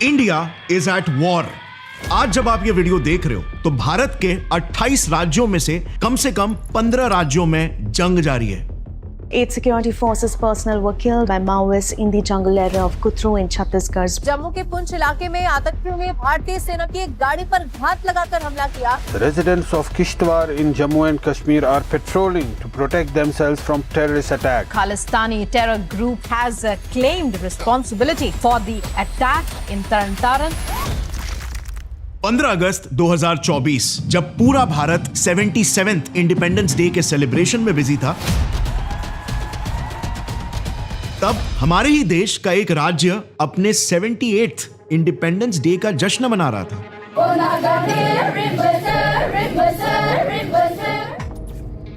India is at war. आज जब आप ये वीडियो देख रहे हो तो भारत के 28 राज्यों में से कम 15 राज्यों में जंग जारी है। 8 security forces personnel were killed by Maoists in the jungle area of Kutru in Chhattisgarh. Jammu के पुंछ इलाके में आतंकियों ने भारतीय सेना की एक गाड़ी पर घात लगाकर हमला किया। The residents of Kishtwar in Jammu and Kashmir are patrolling to protect themselves from terrorist attack. Khalistani terror group has claimed responsibility for the attack in Taran Taran. 15 अगस्त 2024 जब पूरा भारत 77th इंडिपेंडेंस डे के celebration में busy था, तब हमारे ही देश का एक राज्य अपने 78th इंडिपेंडेंस डे का जश्न मना रहा था।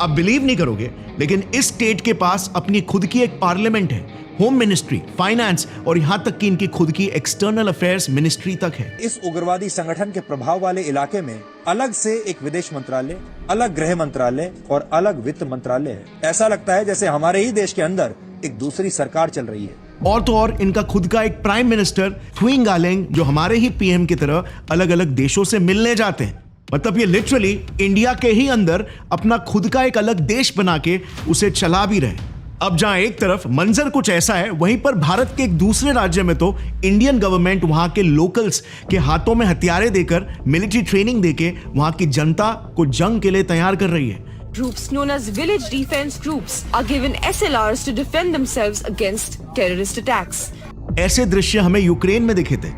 आप बिलीव नहीं करोगे, लेकिन इस स्टेट के पास अपनी खुद की एक पार्लियामेंट है, होम मिनिस्ट्री, फाइनेंस और यहां तक कि इनकी खुद की एक्सटर्नल अफेयर्स मिनिस्ट्री तक है। इस उग्रवादी संगठन के प्रभाव वाले इलाके में अलग से एक विदेश मंत्रालय, अलग गृह मंत्रालय और अलग वित्त मंत्रालय है। ऐसा लगता है जैसे हमारे ही देश के अंदर एक दूसरी सरकार चल रही है। और तो और इनका खुद का एक प्राइम मिनिस्टर थुइंग गालेंग, जो हमारे ही पीएम की तरह अलग अलग देशों से मिलने जाते हैं। मतलब ये लिटरली इंडिया के ही अंदर अपना खुद का एक अलग देश बना के उसे चला भी रहे। अब जहां एक तरफ मंजर कुछ ऐसा है, वहीं पर भारत के एक दूसरे राज्य में तो इंडियन गवर्नमेंट वहां के लोकल्स के हाथों में हथियारें देकर, मिलिट्री ट्रेनिंग देके वहां की जनता को जंग के लिए तैयार कर रही है। Groups known as village defense groups are given SLRs to defend themselves against terrorist attacks. ऐसे दृश्य हमें यूक्रेन में दिखे थे,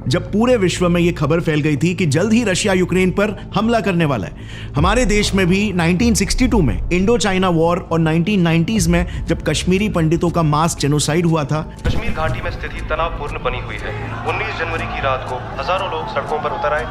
जब पूरे विश्व में यह खबर फैल गई थी कि जल्द ही रशिया यूक्रेन पर हमला करने वाला है। हमारे देश में भी 1962 में इंडो चाइना वॉर और 1990s में जब कश्मीरी पंडितों का मास जेनोसाइड हुआ था। कश्मीर घाटी में स्थिति तनावपूर्ण बनी हुई है। 19 जनवरी की रात को हजारों लोग सड़कों पर उतर आए।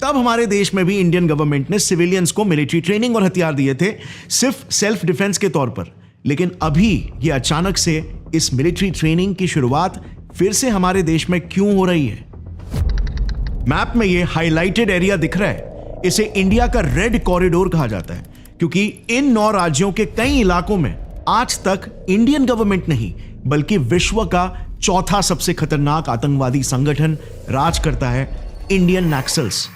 तब हमारे देश में भी इंडियन गवर्नमेंट ने सिविलियंस को मिलिट्री ट्रेनिंग और हथियार दिए थे, सिर्फ सेल्फ डिफेंस के तौर पर। लेकिन अभी ये अचानक से इस मिलिट्री ट्रेनिंग की शुरुआत फिर से हमारे देश में क्यों हो रही है? मैप में ये हाईलाइटेड एरिया दिख रहा है, इसे इंडिया का रेड कॉरिडोर कहा जाता है, क्योंकि इन 9 राज्यों के कई इलाकों में आज तक इंडियन गवर्नमेंट नहीं बल्कि विश्व का चौथा सबसे खतरनाक आतंकवादी संगठन राज करता है, इंडियन नक्सल्स।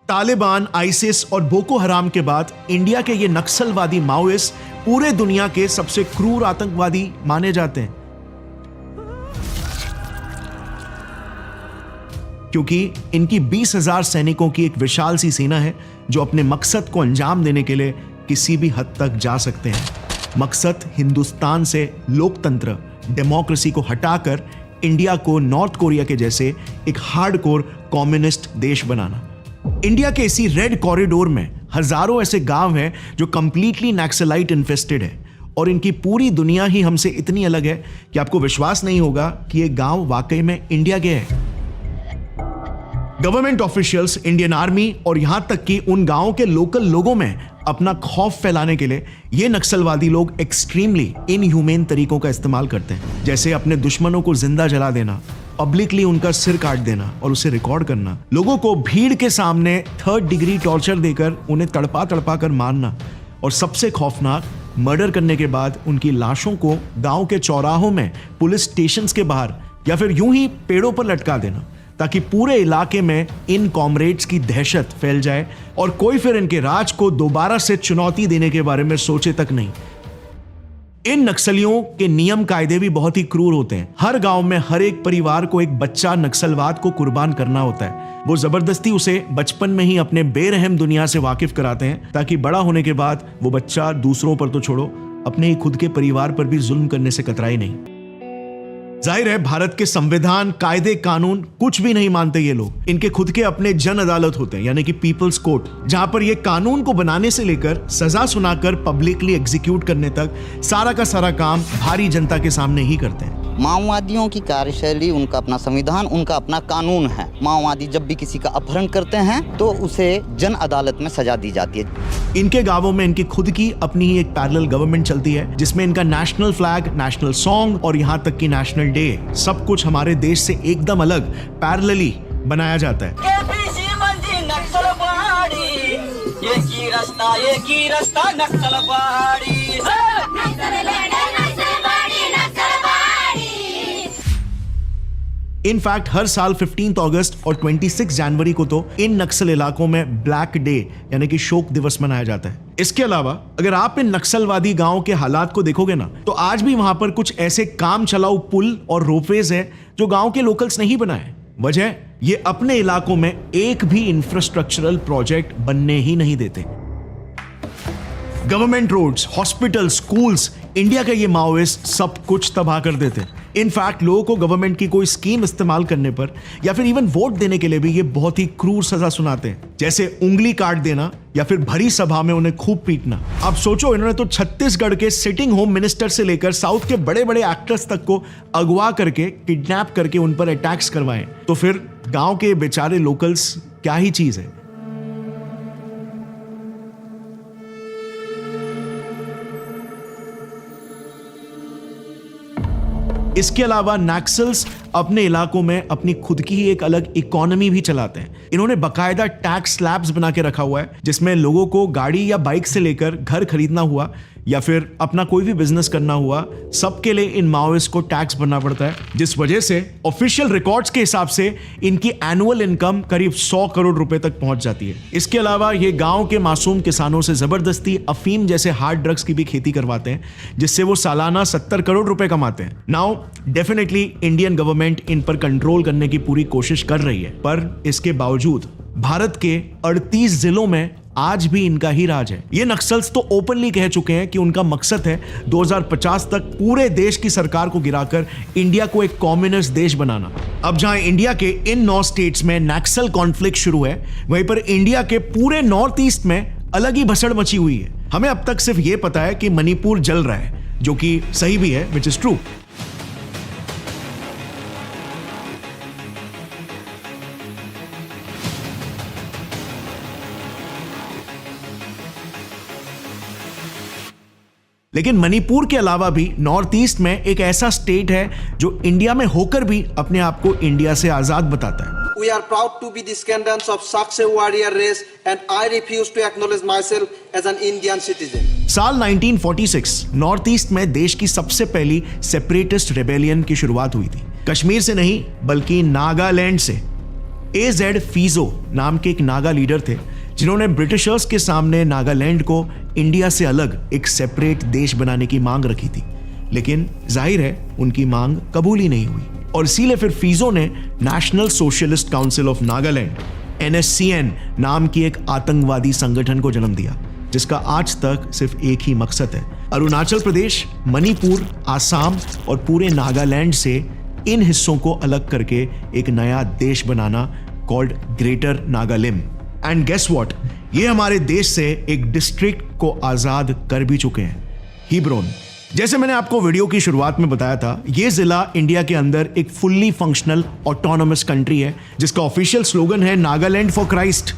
तालिबान, आईसिस और बोको हराम के बाद इंडिया के ये नक्सलवादी माओइस्ट पूरे दुनिया के सबसे क्रूर आतंकवादी माने जाते हैं, क्योंकि इनकी 20,000 सैनिकों की एक विशाल सी सेना है जो अपने मकसद को अंजाम देने के लिए किसी भी हद तक जा सकते हैं। मकसद हिंदुस्तान से लोकतंत्र, डेमोक्रेसी को हटाकर इंडिया को नॉर्थ कोरिया के जैसे एक हार्डकोर कम्युनिस्ट देश बनाना। इंडिया के इसी रेड कॉरिडोर में हजारों ऐसे गांव हैं जो कंप्लीटली नक्सलाइट इन्फेस्टेड है, और इनकी पूरी दुनिया ही हमसे इतनी अलग है कि आपको विश्वास नहीं होगा कि ये गांव वाकई में इंडिया के है। गवर्नमेंट ऑफिशियल्स, इंडियन आर्मी और यहां तक कि उन गांवों के लोकल लोगों में अपना खौफ फैलाने के लिए ये नक्सलवादी लोग एक्सट्रीमली इनह्यूमेन तरीकों का इस्तेमाल करते हैं, जैसे अपने दुश्मनों को जिंदा जला देना, पब्लिकली उनका सिर काट देना और उसे रिकॉर्ड करना, लोगों को भीड़ के सामने 3rd डिग्री टॉर्चर देकर उन्हें तड़पा तड़पा कर मारना, और सबसे खौफनाक, मर्डर करने के बाद उनकी लाशों को गांव के चौराहों में, पुलिस स्टेशंस के बाहर या फिर यूं ही पेड़ों पर लटका देना, ताकि पूरे इलाके में इन कॉमरेड्स की दहशत फैल जाए और कोई फिर इनके राज को दोबारा से चुनौती देने के बारे में सोचे तक नहीं। इन नक्सलियों के नियम कायदे भी बहुत ही क्रूर होते हैं। हर गांव में हर एक परिवार को एक बच्चा नक्सलवाद को कुर्बान करना होता है। वो जबरदस्ती उसे बचपन में ही अपने बेरहम दुनिया से वाकिफ कराते हैं, ताकि बड़ा होने के बाद वो बच्चा दूसरों पर तो छोड़ो, अपने ही खुद के परिवार पर भी जुल्म करने से कतराए नहीं। जाहिर है, भारत के संविधान, कायदे, कानून कुछ भी नहीं मानते ये लोग। इनके खुद के अपने जन अदालत होते हैं, यानी कि पीपल्स कोर्ट, जहां पर ये कानून को बनाने से लेकर सजा सुनाकर पब्लिकली एग्जीक्यूट करने तक सारा का सारा काम भारी जनता के सामने ही करते हैं। माओवादियों की कार्यशैली, उनका अपना संविधान, उनका अपना कानून है। माओवादी जब भी किसी का अपहरण करते हैं तो उसे जन अदालत में सजा दी जाती है। इनके गांवों में इनकी खुद की अपनी ही एक पैरेलल गवर्नमेंट चलती है, जिसमें इनका नेशनल फ्लैग, नेशनल सॉन्ग और यहाँ तक कि नेशनल डे, सब कुछ हमारे देश से एकदम अलग पैरेलली बनाया जाता है। इनफैक्ट हर साल 15 अगस्त और 26 जनवरी को तो इन नक्सल इलाकों में ब्लैक डे यानी कि शोक दिवस मनाया जाता है। इसके अलावा अगर आप इन नक्सलवादी गांव के हालात को देखोगे ना, तो आज भी वहां पर कुछ ऐसे काम चलाऊ पुल और रोपवेज है जो गांव के लोकल्स नहीं बनाए। वजह, ये अपने इलाकों में एक भी इंफ्रास्ट्रक्चरल प्रोजेक्ट बनने ही नहीं देते। Government roads, hospital, schools, India के ये माओइस्ट सब कुछ तबाह कर देते हैं। इनफैक्ट लोगों को गवर्नमेंट की कोई स्कीम इस्तेमाल करने पर या फिर इवन वोट देने के लिए भी ये बहुत ही क्रूर सजा सुनाते हैं, जैसे उंगली काट देना या फिर भरी सभा में उन्हें खूब पीटना। अब सोचो, इन्होंने तो छत्तीसगढ़ के सिटिंग होम मिनिस्टर से लेकर साउथ के बड़े बड़े एक्टर्स तक को अगवा करके, किडनैप करके उन पर अटैक्स करवाए, तो फिर गांव के बेचारे लोकल्स क्या ही चीज है। इसके अलावा नक्सल्स अपने इलाकों में अपनी खुद की ही एक अलग इकोनॉमी भी चलाते हैं। इन्होंने बकायदा टैक्स स्लैब्स बना के रखा हुआ है, जिसमें लोगों को गाड़ी या बाइक से लेकर घर खरीदना हुआ या फिर अपना कोई भी बिजनेस करना हुआ, सबके लिए इन माओइस्ट को टैक्स भरना पड़ता है, जिस वजह से ऑफिशियल रिकॉर्ड्स के हिसाब से इनकी एनुअल इनकम करीब 100 करोड़ रुपए तक पहुंच जाती है। इसके अलावा ये गांव के मासूम किसानों से जबरदस्ती अफीम जैसे हार्ड ड्रग्स की भी खेती करवाते हैं, जिससे वो सालाना 70 करोड़ रुपए कमाते हैं। Now definitely Indian government in पर कंट्रोल करने की पूरी कोशिश कर रही है, पर इसके बावजूद भारत के 38 जिलों में आज भी इनका ही राज है। ये नक्सल्स तो ओपनली कह चुके हैं कि उनका मकसद है 2050 तक पूरे देश की सरकार को गिराकर इंडिया को एक कम्युनिस्ट देश बनाना। अब जहां इंडिया के इन 9 स्टेट्स में नक्सल कॉन्फ्लिक्ट शुरू है, वहीं पर इंडिया के पूरे नॉर्थ ईस्ट में अलग ही भसड़ मची हुई है। हमें अब तक सिर्फ ये पता है कि मणिपुर जल रहा है, जो कि सही भी है, विच इज ट्रू। लेकिन मणिपुर के अलावा भी नॉर्थ ईस्ट में एक ऐसा स्टेट है जो इंडिया में होकर भी अपने आप को इंडिया से आजाद बताता है। We are proud to be descendants of such a warrior race and I refuse to acknowledge myself as an Indian citizen. साल 1946 नॉर्थ ईस्ट में देश की सबसे पहली सेपरेटिस्ट रेबेलियन की शुरुआत हुई थी। कश्मीर से नहीं बल्कि नागालैंड से। AZ फीजो नाम के एक नागा लीडर थे, जिन्होंने ब्रिटिशर्स के सामने नागालैंड को इंडिया से अलग एक सेपरेट देश बनाने की मांग रखी थी, लेकिन जाहिर है उनकी मांग कबूल ही नहीं हुई और इसीलिए फिर फीजो ने national socialist council of Nagaland NSCN नाम की एक आतंकवादी संगठन को जन्म दिया, जिसका आज तक सिर्फ एक ही मकसद है, अरुणाचल प्रदेश, मणिपुर, आसाम और पूरे नागालैंड से इन हिस्सों को अलग करके एक नया देश बनाना, called greater Nagalim. And guess what, ये हमारे देश से एक डिस्ट्रिक्ट को आजाद कर भी चुके हैं, हिब्रोन। जैसे मैंने आपको वीडियो की शुरुआत में बताया था, ये जिला इंडिया के अंदर एक फुल्ली फंक्शनल ऑटोनोमस कंट्री है, जिसका ऑफिशियल स्लोगन है नागालैंड फॉर क्राइस्ट।